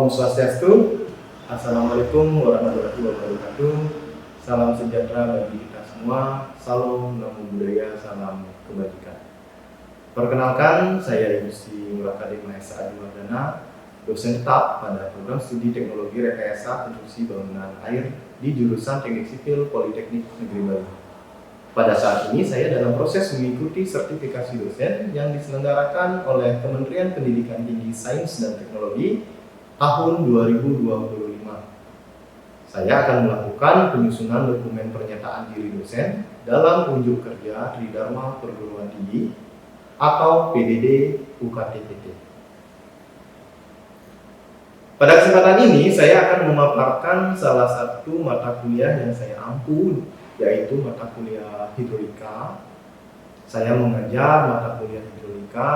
Om Swastiastu, Assalamualaikum warahmatullahi wabarakatuh. Salam sejahtera bagi kita semua. Salam namo buddhaya, salam kebajikan. Perkenalkan, saya Ibu Sri Mulakade Mahesa Adiwardana, dosen tetap pada program studi teknologi rekayasa konstruksi bangunan air di jurusan Teknik Sipil Politeknik Negeri Bali. Pada saat ini saya dalam proses mengikuti sertifikasi dosen yang diselenggarakan oleh Kementerian Pendidikan Tinggi Sains dan Teknologi tahun 2025. Saya akan melakukan penyusunan dokumen pernyataan diri dosen dalam unjuk kerja Tridharma Perguruan Tinggi atau PDD UKT-PT. Pada kesempatan ini saya akan memaparkan salah satu mata kuliah yang saya ampu, yaitu mata kuliah hidrolika. Saya mengajar mata kuliah hidrolika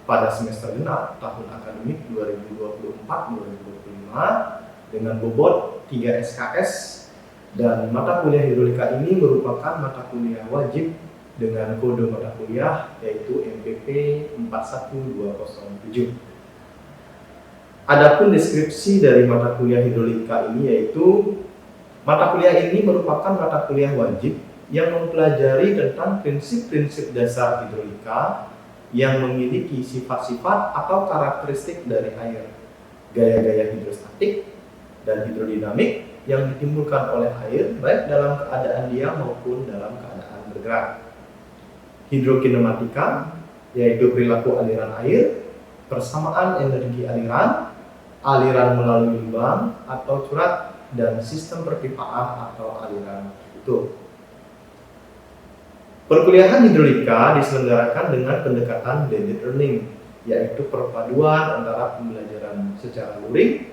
pada semester genap tahun akademik 2024-2025 dengan bobot 3 SKS, dan mata kuliah hidrolika ini merupakan mata kuliah wajib dengan kode mata kuliah yaitu MPP 41207. Adapun deskripsi dari mata kuliah hidrolika ini yaitu mata kuliah ini merupakan mata kuliah wajib yang mempelajari tentang prinsip-prinsip dasar hidrolika yang memiliki sifat-sifat atau karakteristik dari air, gaya-gaya hidrostatik dan hidrodinamik yang ditimbulkan oleh air baik dalam keadaan diam maupun dalam keadaan bergerak. Hidrokinematika yaitu perilaku aliran air, persamaan energi aliran, aliran melalui lubang atau curat, dan sistem perpipaan atau aliran tutup. Perkuliahan hidrolika diselenggarakan dengan pendekatan blended learning, yaitu perpaduan antara pembelajaran secara luring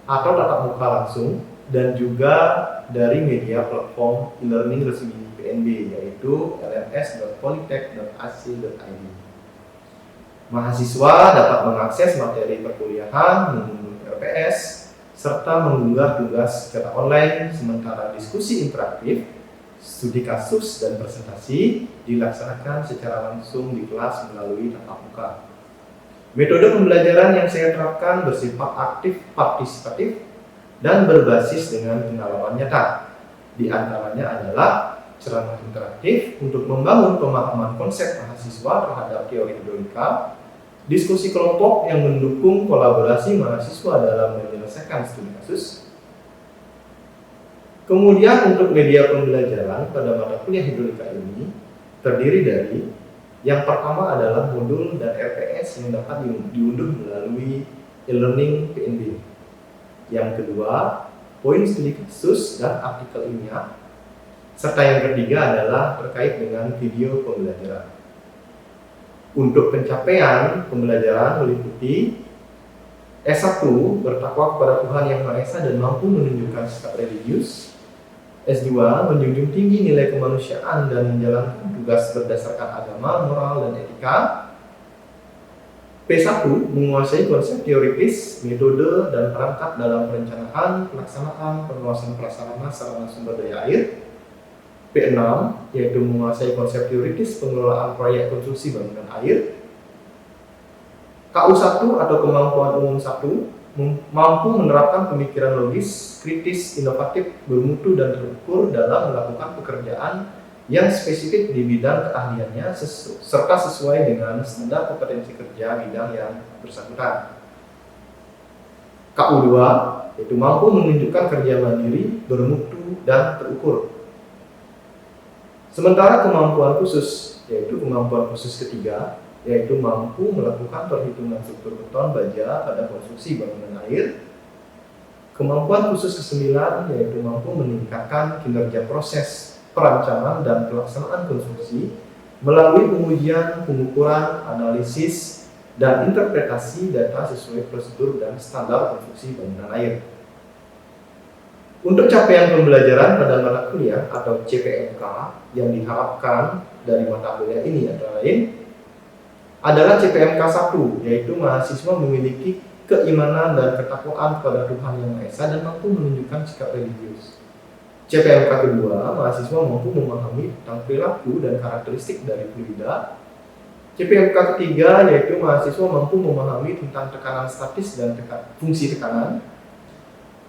atau tatap muka langsung dan juga dari media platform e-learning resmi PNB yaitu lms.politech.ac.id. Mahasiswa dapat mengakses materi perkuliahan, mengunduh RPS, serta mengunggah tugas secara online, sementara diskusi interaktif, studi kasus, dan presentasi dilaksanakan secara langsung di kelas melalui tatap muka. Metode pembelajaran yang saya terapkan bersifat aktif, partisipatif, dan berbasis dengan pengalaman nyata. Di antaranya adalah ceramah interaktif untuk membangun pemahaman konsep mahasiswa terhadap teori hidrolika, diskusi kelompok yang mendukung kolaborasi mahasiswa dalam menyelesaikan studi kasus. Kemudian untuk media pembelajaran pada mata kuliah hidrolika ini terdiri dari yang pertama adalah modul dan RPS yang dapat diunduh melalui e-learning PNB. Yang kedua, poin studi kasus dan artikel ilmiah. Serta yang ketiga adalah terkait dengan video pembelajaran. Untuk pencapaian pembelajaran meliputi S1 bertakwa kepada Tuhan Yang Maha Esa dan mampu menunjukkan sikap religius. S2 menjunjung tinggi nilai kemanusiaan dan menjalankan tugas berdasarkan agama, moral, dan etika. P1 menguasai konsep teoritis, metode, dan perangkat dalam perencanaan, pelaksanaan, pengawasan prasarana sarana sumber daya air. P6 yaitu menguasai konsep teoritis pengelolaan proyek konstruksi bangunan air. KU1 atau kemampuan umum 1 mampu menerapkan pemikiran logis, kritis, inovatif, bermutu, dan terukur dalam melakukan pekerjaan yang spesifik di bidang keahliannya serta sesuai dengan standar kompetensi kerja bidang yang bersangkutan. KU2 yaitu mampu menunjukkan kerja mandiri, bermutu, dan terukur. Sementara kemampuan khusus yaitu kemampuan khusus ketiga yaitu mampu melakukan perhitungan struktur beton baja pada konstruksi bangunan air. Kemampuan khusus ke-9 yaitu mampu meningkatkan kinerja proses perancangan dan pelaksanaan konstruksi melalui pengujian, pengukuran, analisis, dan interpretasi data sesuai prosedur dan standar konstruksi bangunan air. Untuk capaian pembelajaran pada mata kuliah atau CPMK yang diharapkan dari mata kuliah ini antara lain adalah CPMK 1, yaitu mahasiswa memiliki keimanan dan ketakwaan kepada Tuhan Yang Maha Esa dan mampu menunjukkan sikap religius. CPMK kedua, mahasiswa mampu memahami tentang perilaku dan karakteristik dari fluida. CPMK ketiga yaitu mahasiswa mampu memahami tentang tekanan statis dan fungsi tekanan.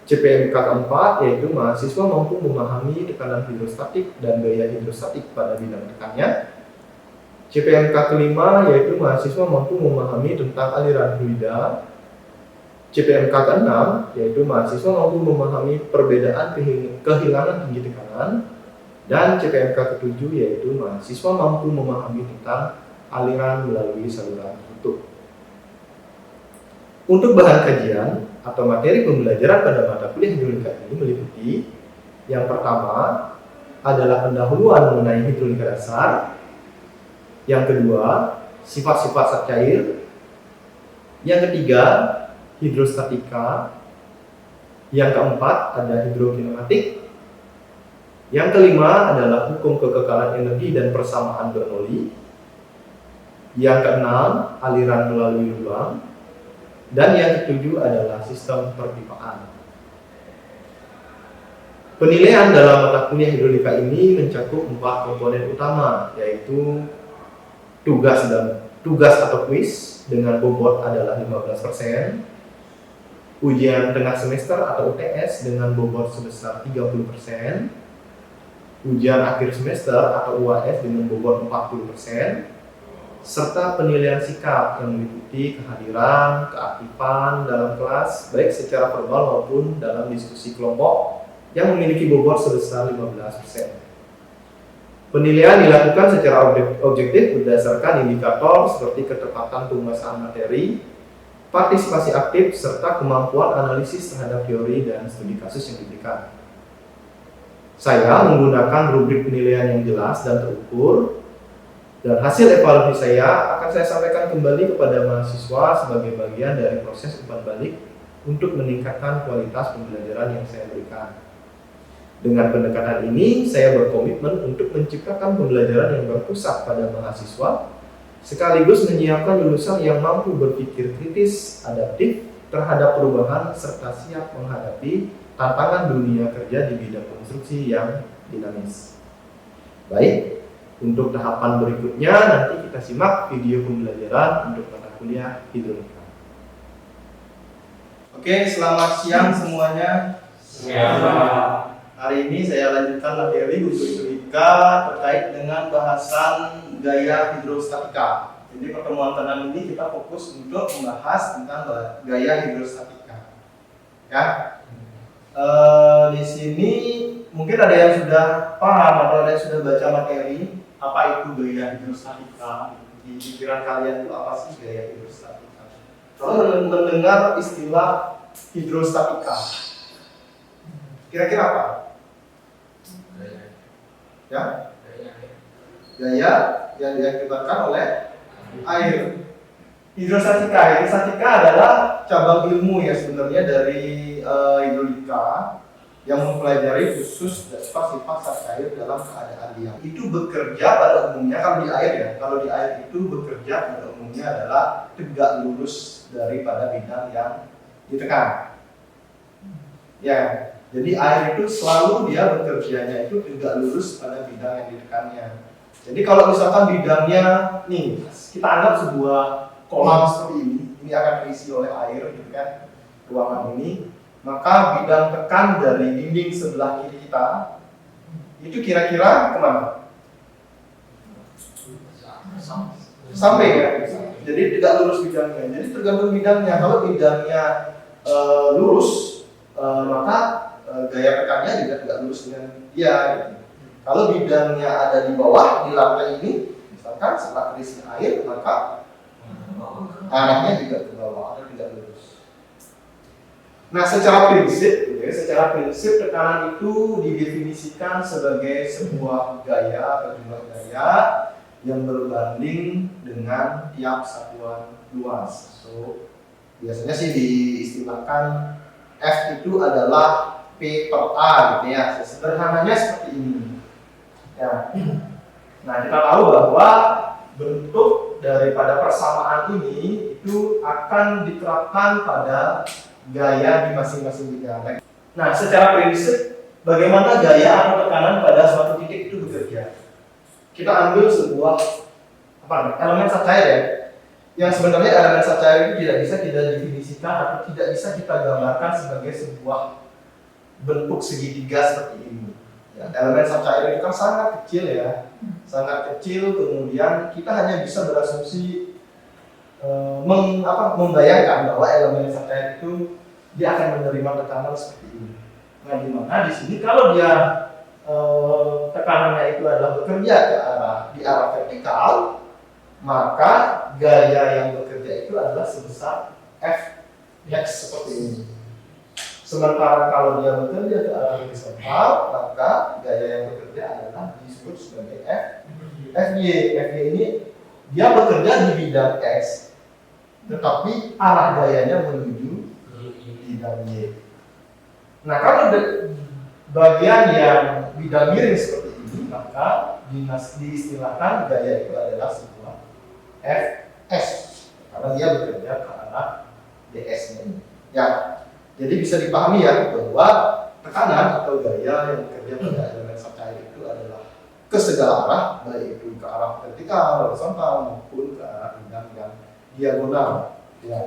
CPMK keempat yaitu mahasiswa mampu memahami tekanan hidrostatik dan gaya hidrostatik pada bidang tekannya. CPMK kelima yaitu mahasiswa mampu memahami tentang aliran fluida. CPMK keenam yaitu mahasiswa mampu memahami perbedaan kehilangan tinggi tekanan. Dan CPMK ketujuh yaitu mahasiswa mampu memahami tentang aliran melalui saluran tertutup. Untuk bahan kajian atau materi pembelajaran pada mata kuliah hidrolika ini meliputi yang pertama adalah pendahuluan mengenai hidrolika dasar, yang kedua sifat-sifat zat cair, yang ketiga hidrostatika, yang keempat ada hidrokinematik, yang kelima adalah hukum kekekalan energi dan persamaan Bernoulli, yang keenam aliran melalui lubang, dan yang ketujuh adalah sistem perpipaan. Penilaian dalam mata kuliah hidrolika ini mencakup 4 komponen utama, yaitu tugas atau kuis dengan bobot adalah 15%, ujian tengah semester atau UTS dengan bobot sebesar 30%, ujian akhir semester atau UAS dengan bobot 40%, serta penilaian sikap yang meliputi kehadiran, keaktifan dalam kelas baik secara verbal maupun dalam diskusi kelompok yang memiliki bobot sebesar 15%. Penilaian dilakukan secara objektif berdasarkan indikator seperti ketepatan penguasaan materi, partisipasi aktif, serta kemampuan analisis terhadap teori dan studi kasus yang diberikan. Saya menggunakan rubrik penilaian yang jelas dan terukur, dan hasil evaluasi saya akan saya sampaikan kembali kepada mahasiswa sebagai bagian dari proses umpan balik untuk meningkatkan kualitas pembelajaran yang saya berikan. Dengan pendekatan ini, saya berkomitmen untuk menciptakan pembelajaran yang berpusat pada mahasiswa, sekaligus menyiapkan lulusan yang mampu berpikir kritis, adaptif terhadap perubahan, serta siap menghadapi tantangan dunia kerja di bidang konstruksi yang dinamis. Baik, untuk tahapan berikutnya nanti kita simak video pembelajaran untuk mata kuliah hidrolika. Oke, selamat siang semuanya. Siang. Hari ini saya lanjutkan materi untuk hidrolika terkait dengan bahasan gaya hidrostatika. Jadi pertemuan tenang ini kita fokus untuk membahas tentang gaya hidrostatika. Ya, di sini mungkin ada yang sudah paham atau ada yang sudah baca materi apa itu gaya hidrostatika. Di pikiran kalian itu apa sih gaya hidrostatika? Kalau mendengar istilah hidrostatika, kira-kira apa? Ya, gaya yang diakibatkan oleh air. Hidrostatika adalah cabang ilmu ya sebenarnya dari hidrolika yang mempelajari khusus sifat-sifat zat cair dalam keadaan diam. Itu bekerja pada umumnya kalau di air ya. Kalau di air itu bekerja pada umumnya adalah tegak lurus daripada bidang yang ditekan. Ya. Jadi air itu selalu dia bekerjanya itu tegak lurus pada bidang yang ditekannya. Jadi kalau misalkan bidangnya nih, kita anggap sebuah kolam seperti ini akan terisi oleh air, gitu kan, ruangan ini, maka bidang tekan dari dinding sebelah kiri kita itu kira-kira kemana? Sampai ya. Jadi tegak lurus bidangnya. Jadi tergantung bidangnya. Kalau bidangnya lurus, maka gaya tekannya juga tidak lurus dengan dia. Gitu. Kalau bidangnya ada di bawah di lantai ini, misalkan setelah terisi air, maka arahnya juga ke bawah atau tidak lurus. Nah, secara prinsip tekanan itu didefinisikan sebagai sebuah gaya atau jumlah gaya yang berbanding dengan tiap satuan luas. So, biasanya sih diistilahkan F itu adalah P per A gitu ya. Sederhananya seperti ini. Ya. Nah, kita tahu bahwa bentuk daripada persamaan ini itu akan diterapkan pada gaya di masing-masing bidang. Nah, secara prinsip bagaimana gaya atau tekanan pada suatu titik itu bekerja? Kita ambil sebuah elemen zat cair ya. Yang sebenarnya elemen zat cair itu tidak bisa kita definisikan atau tidak bisa kita gambarkan sebagai sebuah bentuk segitiga seperti ini. Ya, elemen zat cair itu kan sangat kecil ya, sangat kecil. Kemudian kita hanya bisa berasumsi membayangkan bahwa elemen zat cair itu dia akan menerima tekanan seperti ini. Nah, di mana di sini kalau dia tekanannya itu adalah bekerja di arah vertikal, maka gaya yang bekerja itu adalah sebesar Fx seperti ini. Sementara kalau dia bekerja ke arah horizontal, maka gaya yang bekerja adalah disebut sebagai Fy. Fy ini dia bekerja di bidang X, tetapi arah gayanya menuju bidang Y. Nah, kalau bagian yang bidang miring seperti ini, maka diistilahkan gaya itu adalah sebuah Fs, karena dia bekerja ke arah ds-nya ini. Ya, jadi bisa dipahami ya bahwa tekanan atau gaya yang bekerja pada elemen zat cair itu adalah ke segala arah, baik itu ke arah vertikal, horizontal maupun ke arah bidang yang diagonal. Ya.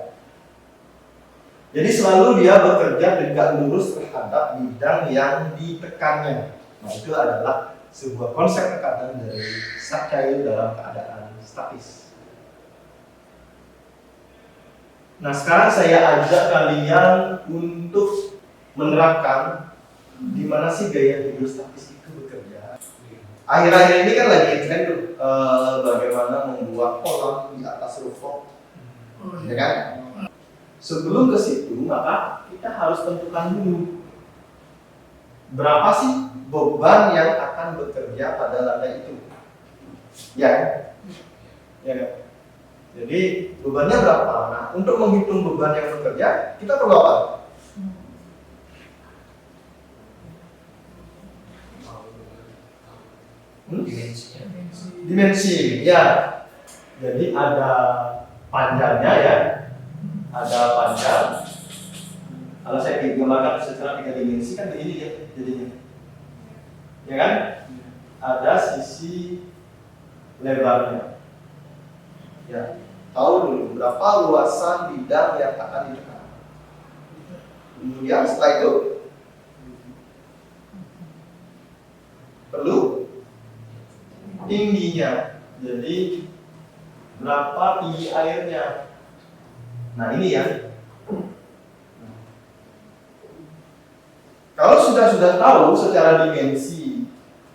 Jadi selalu dia bekerja tegak lurus terhadap bidang yang ditekannya. Nah, itu adalah sebuah konsep tekanan dari zat cair dalam keadaan statis. Nah, sekarang saya ajak kalian untuk menerapkan di mana sih gaya hidrostatis itu bekerja. Akhir-akhir ini kan lagi tren tuh bagaimana membuat kolam di atas rooftop, ya kan? Sebelum ke situ, maka kita harus tentukan dulu berapa sih beban yang akan bekerja pada lantai itu, ya, ya. Jadi bebannya berapa? Nah, untuk menghitung beban yang bekerja, kita perlu apa? Dimensi, ya. Jadi ada panjangnya ya. Ada panjang. Kalau saya gambarkan secara 3 dimensi kan begini ya jadinya, ya kan? Ada sisi lebarnya. Ya, tahu dulu berapa luasan bidang yang akan ditekan. Kemudian setelah itu perlu tingginya. Jadi berapa tinggi airnya? Nah, ini ya. Kalau sudah tahu secara dimensi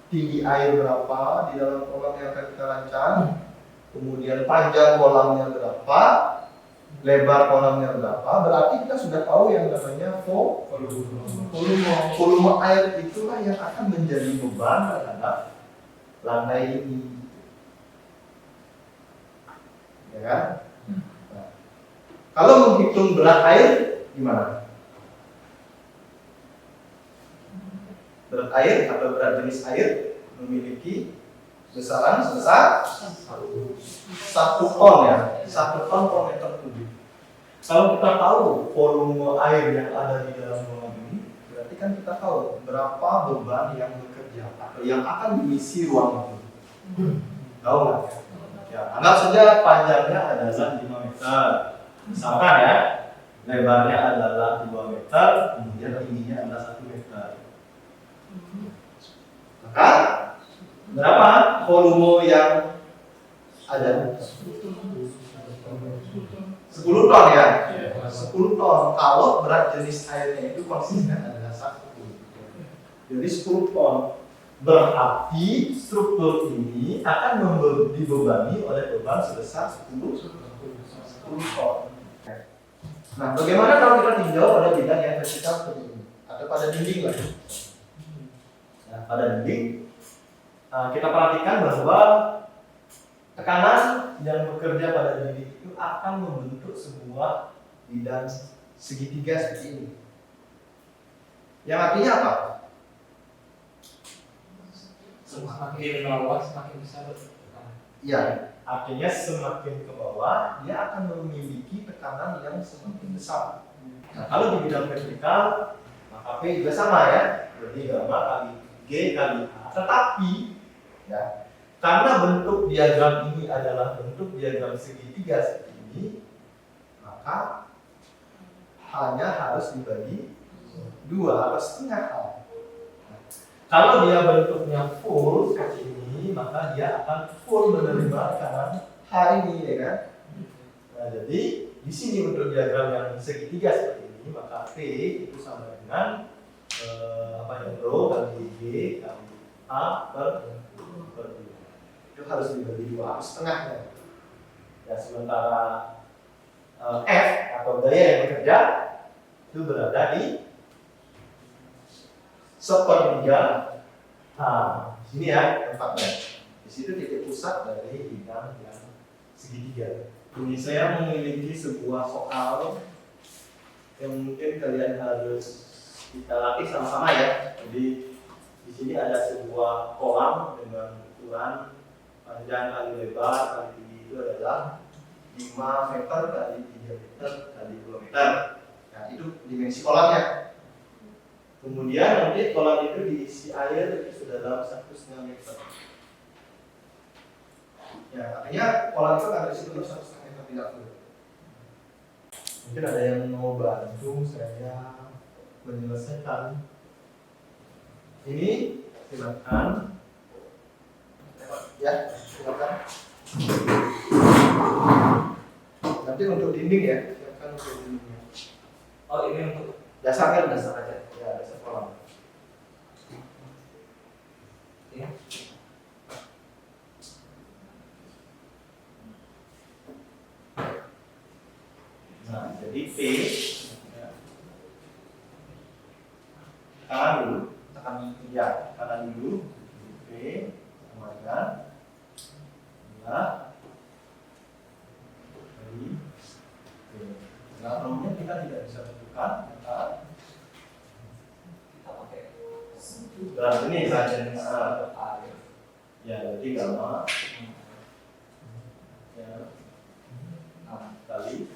tinggi air berapa di dalam kolam yang akan kita rancang, kemudian panjang kolamnya berapa, lebar kolamnya berapa, berarti kita sudah tahu yang namanya volume air itulah yang akan menjadi beban terhadap lantai ini, ya kan? Kalau menghitung berat air, gimana? Berat air atau berat jenis air memiliki besaran sebesar 1 ton ya, 1 ton per meter kubik. Kalau kita tahu volume air yang ada di dalam kolam ini, berarti kan kita tahu berapa beban yang bekerja atau yang akan mengisi ruang itu. Tahu nggak? Ya, anggap saja panjangnya adalah 5 meter. Misalkan ya, lebarnya adalah 2 meter, kemudian tingginya adalah 1 meter. Maka berapa volume yang ada? 10 ton ya? 10 ton. Kalau berat jenis airnya itu konsisten adalah 1. Jadi 10 ton. Berarti struktur ini akan dibebani oleh beban sebesar 10 ton. Nah, bagaimana kalau kita tinjau pada bidang yang vertikal seperti ini atau pada dinding lah? Nah, pada dinding kita perhatikan bahwa tekanan yang bekerja pada dinding itu akan membentuk sebuah bidang segitiga seperti ini. Yang artinya apa? Semakin bawah semakin besar tekanan. Ya, artinya semakin ke bawah dia akan memiliki tekanan yang semakin besar. Nah, kalau di bidang vertikal, maka P juga sama ya. Jadi gamma kali G kali A. Tetapi ya, karena bentuk diagram ini adalah bentuk diagram segitiga seperti ini, maka H-nya harus dibagi 2 atau setengah H. Kalau dia bentuknya full seperti ini, maka dia akan full menerima tekanan H ini, ya kan? Nah, jadi di sini untuk diagram yang segitiga seperti ini, maka P itu sama dengan rho kali G kali A per 2. Itu harus dibagi 2, harus setengahnya. Ya, sementara F atau daya yang bekerja itu berada di sepertiga H. Sini ya tempatnya. Di situ titik pusat dari bidang yang segitiga. Ini saya memiliki sebuah soal yang mungkin kalian harus kita latih sama-sama ya. Jadi di sini ada sebuah kolam dengan ukuran panjang kali lebar kali tinggi itu adalah 5 meter kali 3 meter kali 2 meter. Nah, itu dimensi kolamnya. Kemudian nanti kolam itu diisi air itu sudah dalam 1,5 meter. Ya, artinya kolam itu akan diisi penuh 1,5 meter tidak full. Mungkin ada yang mau bantu saya menyelesaikan ini, silakan. Ya, silakan. Nanti untuk dinding ya, silakan untuk dindingnya. Oh, ini untuk Dasarnya dasar aja. ya, dasar kolam. Ya. Nah, jadi P ya. Kanan dulu, kanan dulu. P sama dengan dari P. Nah, nomornya kita tidak bisa tentukan, maka Kita pakai berat ini saja. air. Ya, jadi gamma ya kali.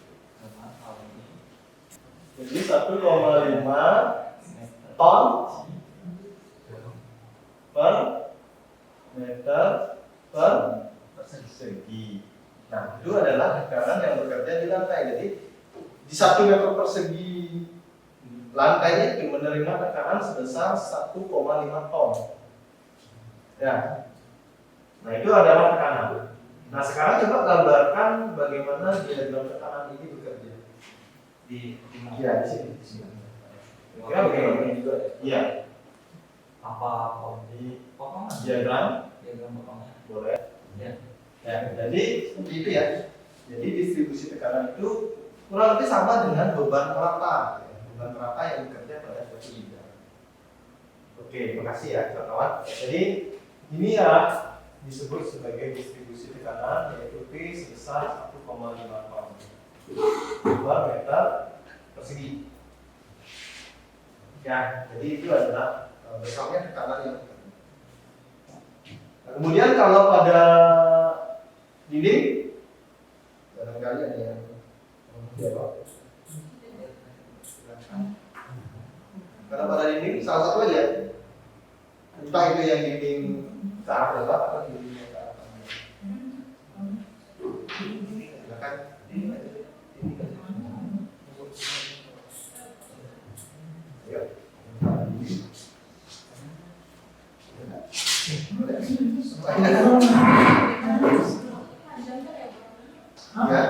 Jadi 1,5 ton per meter per persegi. Nah, itu adalah tekanan yang bekerja di lantai. Jadi di 1 meter persegi lantai itu menerima tekanan sebesar 1,5 ton. Ya. Nah, itu adalah tekanan. Nah, sekarang coba gambarkan bagaimana diagram tekanan ini bekerja. Di Ya, di sini. Ya, begini juga ya. Iya. Apa Di potongan? diagram Diagram potongan. boleh. Ya. Ya, jadi seperti itu ya. Jadi distribusi tekanan itu kurang lebih sama dengan beban rata, ya. Beban rata yang bekerja pada suatu bidang. Oke, terima kasih ya kawan-kawan. Jadi ini ya disebut sebagai distribusi tekanan, yaitu P sebesar 1,5 ton per meter persegi. Ya, jadi itu adalah besarnya tekanan yang bekerja. Nah, kemudian kalau pada dinding, barangkali ada yang jawab. Karena pada dinding salah satu aja, entah itu yang dinding ke arah lebar atau dinding ke arah kanan. Silakan. Ayo. Ya,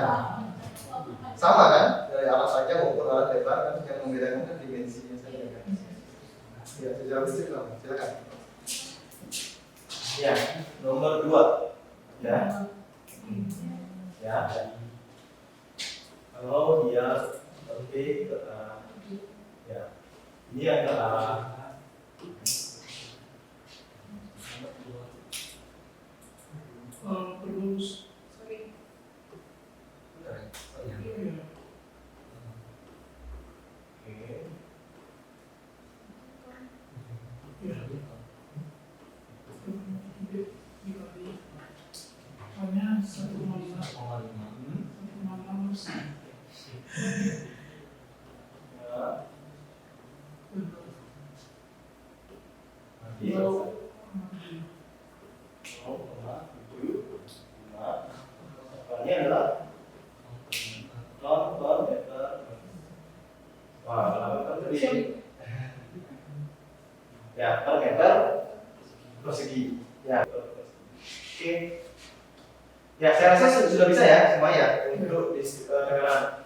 sama kan? Dari arah saja maupun arah lebar kan yang membedakan kan dimensinya saja kan. Ya, secara fisik lah. Silakan. Ya, nomor 2. Ya. Ya. Kalau dia lebih ke arah, ya, ini yang ke arah Terus hanya 1,5 Nanti selesai. Ya, per meter persegi. Ya, oke. Ya, saya rasa sudah bisa ya semua ya untuk tekanan.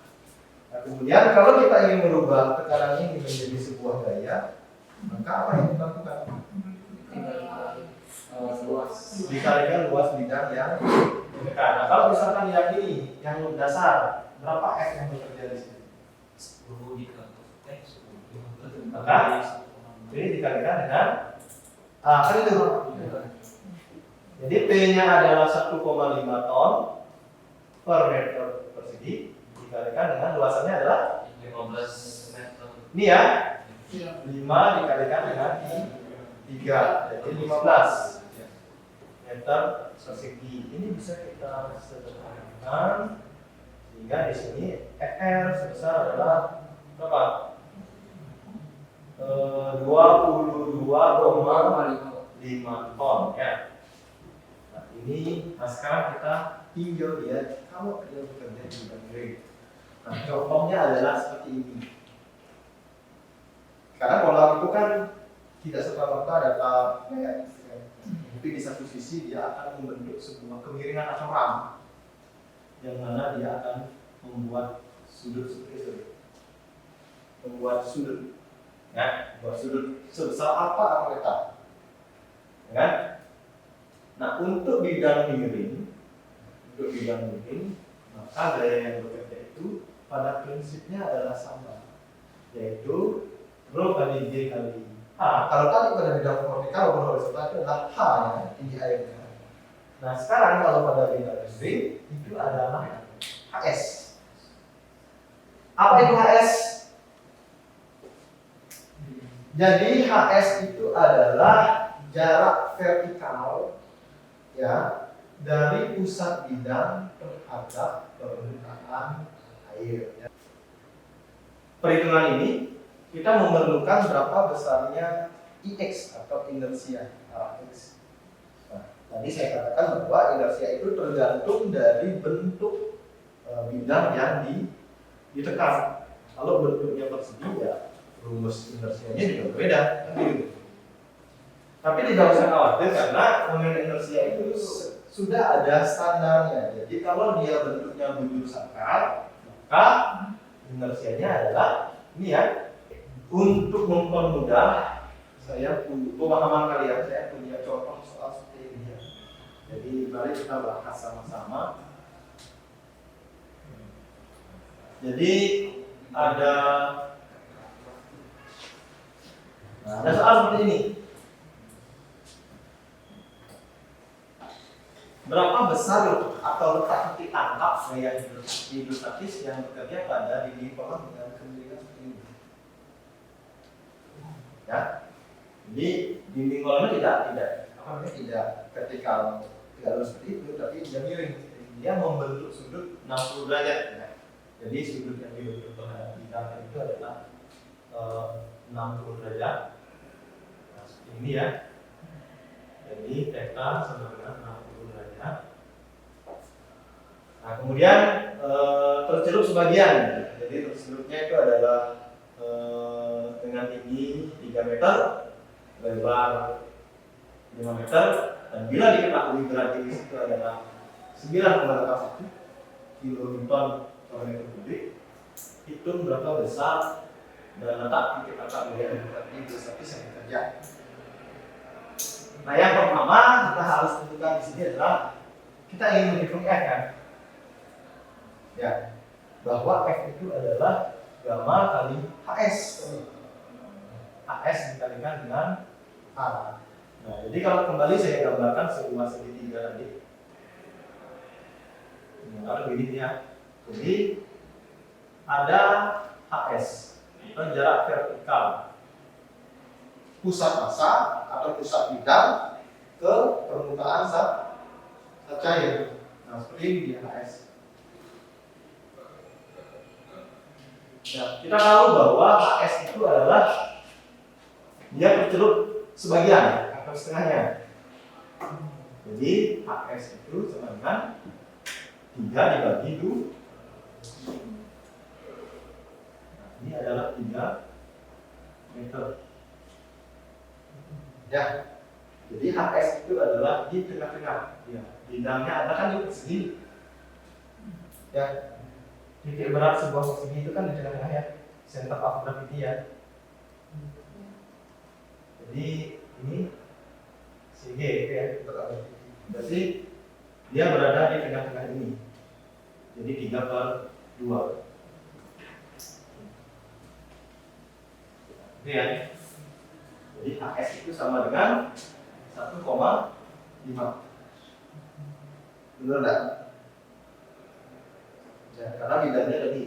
Nah, kemudian kalau kita ingin merubah tekanan ini menjadi sebuah gaya, maka apa yang kita lakukan? Dikalikan luas bidang yang ditekan. Nah, kalau misalkan yang ini, yang dasar, berapa F yang bekerja di sini? Maka ini dikalikan dengan kan itu. Jadi P-nya adalah 1,5 ton per meter persegi dikalikan dengan luasannya adalah 15 meter. ini ya, Iya. 5 dikalikan dengan 3, jadi 15 meter persegi. Ini bisa kita sederhanakan sehingga di sini FR sebesar adalah berapa? 22,5 ton ya. Nah, sekarang kita tinjau lihat kalau dia bekerja di bidang miring. Nah, contohnya adalah seperti ini. Karena pola itu kan tidak serta-merta ada kayak tapi di satu sisi dia akan membentuk sebuah kemiringan atau ram yang mana dia akan membuat sudut seperti itu. Membuat sudut ya, membuat sudut sebesar apa kita, ya kan? Nah, untuk bidang miring, maka gaya yang bekerja itu pada prinsipnya adalah sama, yaitu rho kali G kali H. Kalau tadi pada bidang vertikal maupun horizontal itu adalah H ya, tinggi airnya. Nah, sekarang kalau pada bidang miring itu adalah HS. Apa itu HS? Jadi HS itu adalah jarak vertikal ya dari pusat bidang terhadap permukaan air. Perhitungan ini kita memerlukan berapa besarnya IX atau inersia arah X. Nah, tadi saya katakan bahwa inersia itu tergantung dari bentuk bidang yang ditekan. Kalau bentuknya persegi ya rumus inersianya juga berbeda, kan gitu. Tapi tidak usah khawatir karena momen inersia itu sudah ada standarnya. Jadi kalau dia bentuknya bujur sangkar, maka inersianya adalah ini ya. Untuk mempermudah saya pemahaman kalian, saya punya contoh soal seperti ini ya. Jadi mari kita bahas sama-sama. Jadi ada soal seperti ini. Berapa besar atau letak titik tangkap gaya hidrostatis yang bekerja pada dinding kolam dengan kemiringan seperti ini? Ya, jadi dinding kolamnya tidak vertikal, tidak lurus seperti itu, tapi dia miring. Dia membentuk sudut 60 derajat. Ya. Jadi sudut yang dibentuk terhadap bidang itu adalah 60 derajat. Nah, seperti ini ya. Jadi theta sama dengan 60 derajat. Nah, kemudian tercelup sebagian. Jadi tercelupnya itu adalah dengan tinggi 3 meter, lebar 5 meter, dan bila diketahui berat di situ adalah 9,81 kilonewton per meter kubik, hitung berapa besar dan letak titik tangkap gaya hidrostatis yang bekerja. Nah, yang pertama kita harus tentukan di sini adalah kita ingin menghitung F kan? Ya, bahwa F itu adalah gamma kali HS. HS dikalikan dengan A. Nah, jadi kalau kembali saya gambarkan sebuah segitiga tadi. Nah, begini ya. Jadi ada HS atau jarak vertikal pusat massa atau pusat bidang ke permukaan zat cair. Nah, seperti ini dia HS. Nah, kita tahu bahwa HS itu adalah dia tercelup sebagian atau setengahnya. Jadi HS itu sama dengan 3 dibagi 2. Nah, ini adalah 3 meter. Ya. Jadi HS itu adalah di tengah-tengah. Ya. Bidangnya ada kan di persegi. Ya. Titik berat sebuah persegi itu kan di tengah-tengah ya. Center of gravity ya. Jadi ini CG itu ya. Berarti dia berada di tengah-tengah ini. Jadi 3/2. Ini ya. Jadi HS itu sama dengan 1,5. Benar enggak? Ya, karena bidangnya tadi.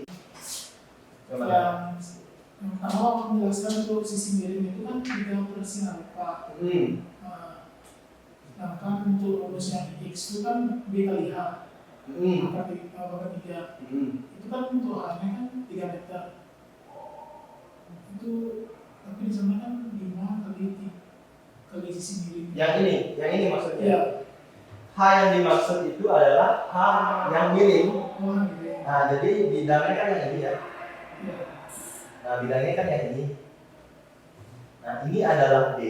Yang pertama menjelaskan untuk sisi miring itu kan 3/sin alfa. Sedangkan untuk rumus yang X itu kan B kali H. Apakah 3? Itu kan untuk H-nya kan 3 meter. Itu tapi di sana kan 5 kali sisi miring. Yang ini maksudnya. Ya. H yang dimaksud itu adalah H yang miring. Oh, miring. Nah, jadi bidangnya kan yang ini ya. Ya. Nah, bidangnya kan yang ini. Nah, ini adalah D.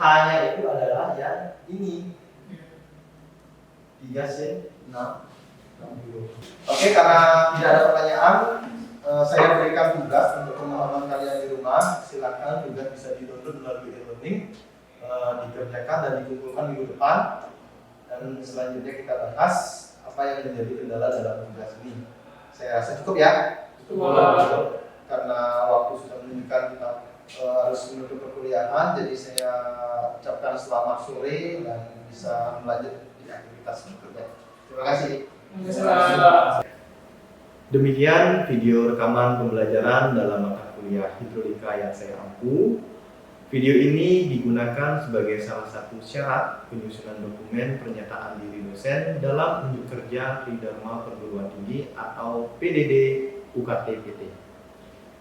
H-nya itu adalah yang ini. 3 sin 6. Oke, karena tidak ada pertanyaan, saya berikan tugas untuk pemahaman kalian di rumah. Silakan juga bisa di-download melalui e-learning, dikerjakan dan dikumpulkan minggu depan. Dan selanjutnya kita bahas apa yang menjadi kendala dalam tugas ini. Saya rasa cukup ya. Cukup. Karena waktu sudah menunjukkan kita harus menutup perkuliahan, jadi saya ucapkan selamat sore dan bisa melanjut di aktivitas berikutnya. Terima kasih. Demikian video rekaman pembelajaran dalam mata kuliah hidrolika yang saya ampu. Video ini digunakan sebagai salah satu syarat penyusunan dokumen pernyataan diri dosen dalam unjuk kerja Tridharma Perguruan Tinggi atau PDD UKT-PT.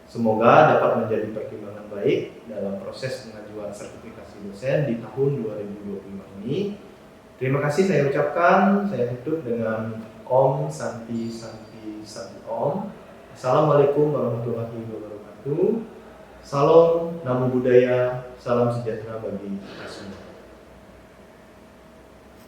Semoga dapat menjadi pertimbangan baik dalam proses pengajuan sertifikasi dosen di tahun 2025 ini. Terima kasih saya ucapkan, saya tutup dengan Om Santi Santi Santi Om. Assalamualaikum warahmatullahi wabarakatuh. Salam, namo buddhaya, salam sejahtera bagi kita semua.